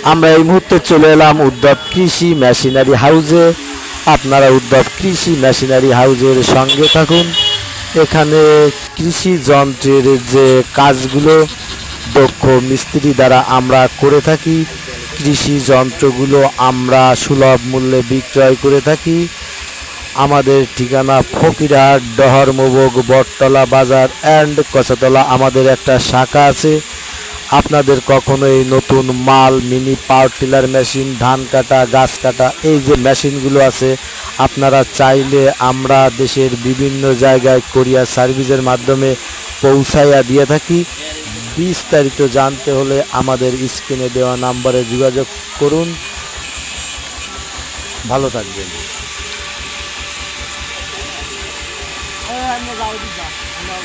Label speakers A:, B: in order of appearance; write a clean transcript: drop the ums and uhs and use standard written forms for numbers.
A: আমরা এই মুহূর্তে চলে এলাম উদ্যোগ কৃষি মেশিনারি হাউসে। আপনারা উদ্যোগ কৃষি মেশিনারি হাউসের সঙ্গে থাকুন। এখানে কৃষি যন্ত্রের যে কাজগুলো দক্ষ মিস্ত্রি দ্বারা আমরা করে থাকি, কৃষি যন্ত্রগুলো আমরা সুলভ মূল্যে বিক্রয় করে থাকি। আমাদের ঠিকানা ফকিরহাট, ডহরমোবগ, বটতলা বাজার অ্যান্ড কচাতলা আমাদের একটা শাখা আছে। আপনাদের কখনোই নতুন মাল, মিনি পাওয়ার টিলার মেশিন, ধান কাটা, গাছ কাটা, এই যে মেশিনগুলো আছে, আপনারা চাইলে আমরা দেশের বিভিন্ন জায়গায় কোরিয়ার সার্ভিসের মাধ্যমে পৌঁছাইয়া দিয়ে থাকি। বিস্তারিত জানতে হলে আমাদের স্ক্রিনে দেওয়া নাম্বারে যোগাযোগ করুন। ভালো থাকবেন।
B: আমরা যাও দিবা আমরা